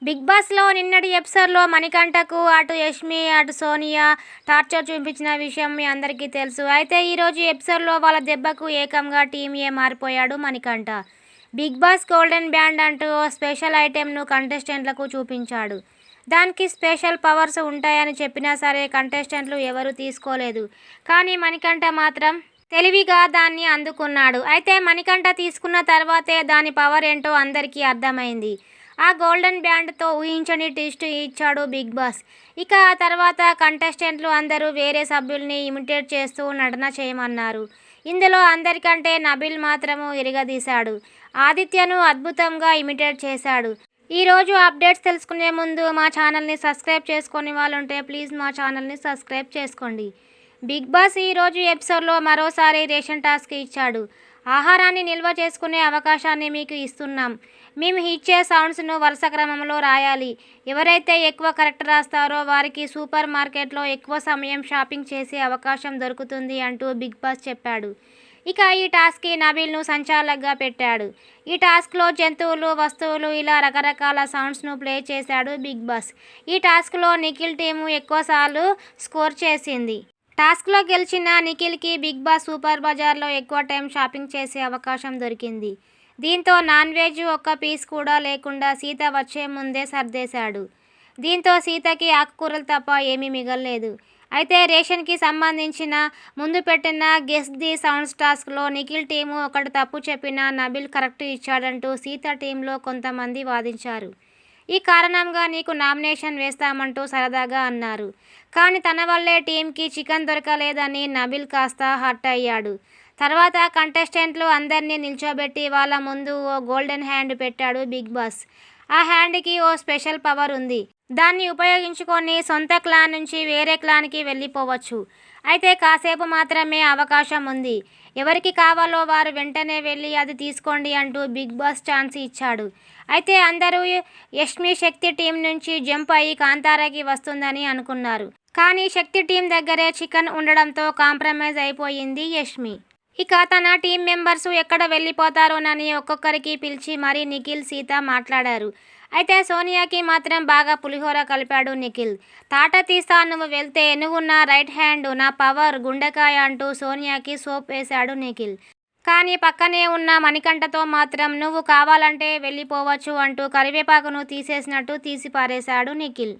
Big బాస్‌లో నిన్నటి ఎపిసోడ్‌లో మణికంఠకు అటు యష్మి, అటు సోనియా టార్చర్ చూపించిన విషయం మీ అందరికీ తెలుసు. అయితే ఈరోజు ఎపిసోడ్‌లో వాళ్ళ దెబ్బకు ఏకంగా టీమ్ ఏ మారిపోయాడు Manikanta. Bigg Boss golden band అంటూ ఓ స్పెషల్ ఐటెంను కంటెస్టెంట్లకు చూపించాడు. దానికి స్పెషల్ పవర్స్ ఉంటాయని చెప్పినా సరే కంటెస్టెంట్లు ఎవరూ తీసుకోలేదు. కానీ మణికంఠ మాత్రం తెలివిగా దాన్ని అందుకున్నాడు. అయితే మణికంఠ తీసుకున్న తర్వాతే దాని పవర్ ఏంటో అందరికీ అర్థమైంది. ఆ గోల్డెన్ బ్యాండ్తో ఊహించని ట్విస్ట్ ఇచ్చాడు బిగ్ బాస్. ఇక ఆ తర్వాత కంటెస్టెంట్లు అందరూ వేరే సభ్యుల్ని ఇమిటేట్ చేస్తూ నటన చేయమన్నారు. ఇందులో అందరికంటే నబిల్ మాత్రము ఇరగదీశాడు. ఆదిత్యను అద్భుతంగా ఇమిటేట్ చేశాడు. ఈరోజు అప్డేట్స్ తెలుసుకునే ముందు మా ఛానల్ని సబ్స్క్రైబ్ చేసుకొని వాళ్ళుంటే ప్లీజ్ మా ఛానల్ని సబ్స్క్రైబ్ చేసుకోండి. బిగ్ బాస్ ఈరోజు ఎపిసోడ్లో మరోసారి రేషన్ టాస్క్ ఇచ్చాడు. ఆహారాన్ని నిల్వ చేసుకునే అవకాశాన్ని మీకు ఇస్తున్నాం. మేము ఇచ్చే సౌండ్స్ను వరుస క్రమంలో రాయాలి. ఎవరైతే ఎక్కువ కరెక్ట్ రాస్తారో వారికి సూపర్ మార్కెట్లో ఎక్కువ సమయం షాపింగ్ చేసే అవకాశం దొరుకుతుంది అంటూ బిగ్ బాస్ చెప్పాడు. ఇక ఈ టాస్క్కి నబిల్ను సంచాలకుగా పెట్టాడు. ఈ టాస్క్లో జంతువులు, వస్తువులు ఇలా రకరకాల సౌండ్స్ను ప్లే చేశాడు బిగ్ బాస్. ఈ టాస్క్లో నిఖిల్ టీము ఎక్కువసార్లు స్కోర్ చేసింది. టాస్క్లో గెలిచిన నిఖిల్కి బిగ్ బాస్ సూపర్ బజార్లో ఎక్కువ టైం షాపింగ్ చేసే అవకాశం దొరికింది. దీంతో నాన్ వెజ్ ఒక్క పీస్ కూడా లేకుండా సీత వచ్చే ముందే సర్దేశాడు. దీంతో సీతకి ఆకుకూరలు తప్ప ఏమీ మిగల్లేదు. అయితే రేషన్కి సంబంధించిన ముందు పెట్టిన గెస్ ది సౌండ్స్ టాస్క్లో నిఖిల్ టీము ఒకటి తప్పు చెప్పినా నబిల్ కరెక్ట్ ఇచ్చాడంటూ సీత టీంలో కొంతమంది వాదించారు. ఈ కారణంగా నీకు నామినేషన్ వేస్తామంటూ సరదాగా అన్నారు. కానీ తన వల్లే టీంకి చికెన్ దొరకలేదని నబిల్ కాస్త హర్ట్ అయ్యాడు. తర్వాత కంటెస్టెంట్లు అందరినీ నిల్చోబెట్టి వాళ్ళ ముందు ఓ గోల్డెన్ హ్యాండ్ పెట్టాడు బిగ్ బాస్. ఆ హ్యాండ్కి ఓ స్పెషల్ పవర్ ఉంది. దాన్ని ఉపయోగించుకొని సొంత క్లాన్ నుంచి వేరే క్లాన్కి వెళ్ళిపోవచ్చు. అయితే కాసేపు మాత్రమే అవకాశం ఉంది. ఎవరికి కావాలో వారు వెంటనే వెళ్ళి అది తీసుకోండి అంటూ బిగ్ బాస్ ఛాన్స్ ఇచ్చాడు. అయితే అందరూ యష్మి శక్తి టీం నుంచి జంప్ అయ్యి కాంతారాకి వస్తుందని అనుకున్నారు. కానీ శక్తి టీం దగ్గరే చికెన్ ఉండడంతో కాంప్రమైజ్ అయిపోయింది యష్మి. ఇక తన టీం మెంబర్స్ ఎక్కడ వెళ్ళిపోతారోనని ఒక్కొక్కరికి పిలిచి మరీ నిఖిల్, సీత మాట్లాడారు. అయితే సోనియాకి మాత్రం బాగా పులిహోర కలిపాడు నిఖిల్. తాట తీస్తా నువ్వు వెళ్తే, నువ్వు నా రైట్ హ్యాండ్, నా పవర్, గుండెకాయ అంటూ సోనియాకి సోప్ వేశాడు నిఖిల్. కానీ పక్కనే ఉన్న మణికంఠతో మాత్రం నువ్వు కావాలంటే వెళ్ళిపోవచ్చు అంటూ కరివేపాకును తీసేసినట్టు తీసి పారేశాడు నిఖిల్.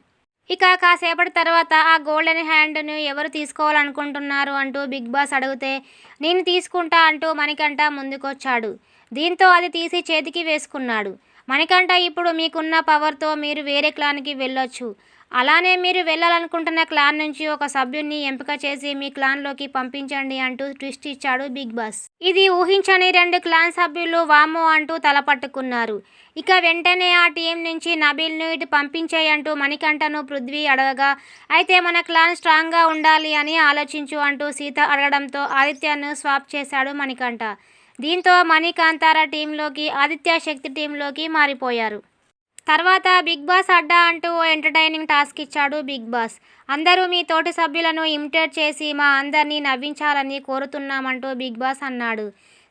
ఇక కాసేపటి తర్వాత ఆ గోల్డెన్ హ్యాండ్ను ఎవరు తీసుకోవాలనుకుంటున్నారు అంటూ బిగ్ బాస్ అడిగితే నేను తీసుకుంటా అంటూ మణికంఠ ముందుకొచ్చాడు. దీంతో అది తీసి చేతికి వేసుకున్నాడు. మణికంఠ ఇప్పుడు మీకున్న పవర్తో మీరు వేరే క్లాన్కి వెళ్ళొచ్చు. అలానే మీరు వెళ్ళాలనుకుంటున్న క్లాన్ నుంచి ఒక సభ్యున్ని ఎంపిక చేసి మీ క్లాన్లోకి పంపించండి అంటూ ట్విస్ట్ ఇచ్చాడు బిగ్ బాస్. ఇది ఊహించని 2 క్లాన్ సభ్యులు వామ్మో అంటూ తలపట్టుకున్నారు. ఇక వెంటనే ఆ టీం నుంచి నబిల్ను ఇటు పంపించేయంటూ మణికంఠను పృథ్వీ అడగగా, అయితే మన క్లాన్ స్ట్రాంగ్గా ఉండాలి అని ఆలోచించు అంటూ సీత అడగడంతో ఆదిత్యను స్వాప్ చేశాడు మణికంఠ. దీంతో మణి కాంతారా టీంలోకి, ఆదిత్య శక్తి టీంలోకి మారిపోయారు. తర్వాత బిగ్ బాస్ అడ్డా అంటూ ఓ ఎంటర్టైనింగ్ టాస్క్ ఇచ్చాడు బిగ్ బాస్. అందరూ మీ తోటి సభ్యులను ఇమిటేట్ చేసి మా అందరినీ నవ్వించాలని కోరుతున్నామంటూ బిగ్ బాస్ అన్నాడు.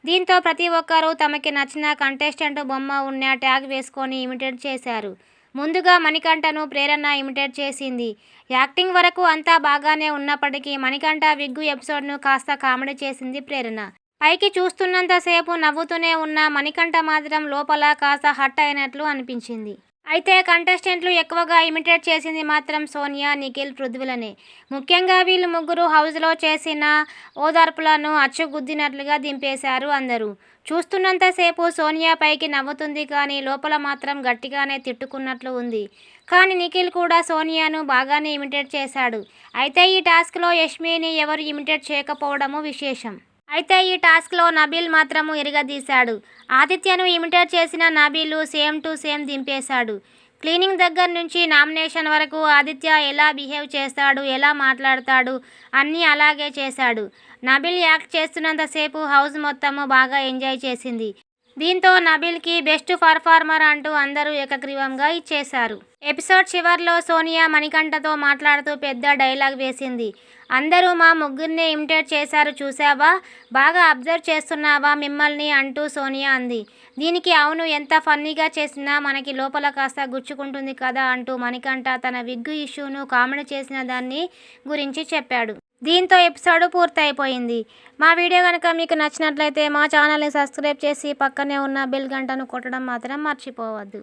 దీంతో ప్రతి ఒక్కరూ తమకి నచ్చిన కంటెస్టెంట్ బొమ్మ ఉన్న ట్యాగ్ వేసుకొని ఇమిటేట్ చేశారు. ముందుగా మణికంఠను ప్రేరణ ఇమిటేట్ చేసింది. యాక్టింగ్ వరకు అంతా బాగానే ఉన్నప్పటికీ మణికంఠ విగ్గు ఎపిసోడ్ను కాస్త కామెడీ చేసింది ప్రేరణ. పైకి చూస్తున్నంతసేపు నవ్వుతూనే ఉన్న మణికంఠ మాత్రం లోపల కాస్త హర్ట్ అయినట్లు అనిపించింది. అయితే కంటెస్టెంట్లు ఎక్కువగా ఇమిటేట్ చేసింది మాత్రం సోనియా, నిఖిల్, పృథ్వీలనే. ముఖ్యంగా వీళ్ళు ముగ్గురు హౌస్లో చేసిన ఓదార్పులను అచ్చుగుద్దినట్లుగా దింపేశారు అందరూ. చూస్తున్నంతసేపు సోనియా పైకి నవ్వుతుంది కానీ లోపల మాత్రం గట్టిగానే తిట్టుకున్నట్లు ఉంది. కానీ నిఖిల్ కూడా సోనియాను బాగానే ఇమిటేట్ చేశాడు. అయితే ఈ టాస్క్లో యష్మిని ఎవరు ఇమిటేట్ చేయకపోవడము విశేషం. అయితే ఈ టాస్క్లో నబిల్ మాత్రము ఇరగదీశాడు. ఆదిత్యను ఇమిటేట్ చేసిన నబిల్ సేమ్ టు సేమ్ దింపేశాడు. క్లీనింగ్ దగ్గర నుంచి నామినేషన్ వరకు ఆదిత్య ఎలా బిహేవ్ చేస్తాడు, ఎలా మాట్లాడతాడు అన్నీ అలాగే చేశాడు. నబిల్ యాక్ట్ చేస్తున్నంతసేపు హౌస్ మొత్తము బాగా ఎంజాయ్ చేసింది. దీంతో నబిల్కి బెస్ట్ పర్ఫార్మర్ అంటూ అందరూ ఏకగ్రీవంగా ఇచ్చేశారు. ఎపిసోడ్ చివర్లో సోనియా మణికంఠతో మాట్లాడుతూ పెద్ద డైలాగ్ వేసింది. అందరూ మా ముగ్గురిని ఇమిటేట్ చేశారు చూసావా, బాగా అబ్జర్వ్ చేస్తున్నావా మిమ్మల్ని అంటూ సోనియా అంది. దీనికి అవును, ఎంత ఫన్నీగా చేసినా మనకి లోపల కాస్త గుచ్చుకుంటుంది కదా అంటూ మణికంఠ తన విగ్గు ఇష్యూను కామెడీ చేసిన దాన్ని గురించి చెప్పాడు. దీంతో ఎపిసోడ్ పూర్తయిపోయింది. మా వీడియో కనుక మీకు నచ్చినట్లయితే మా ఛానల్ని సబ్స్క్రైబ్ చేసి పక్కనే ఉన్న బెల్ గంటను కొట్టడం మాత్రం మర్చిపోవద్దు.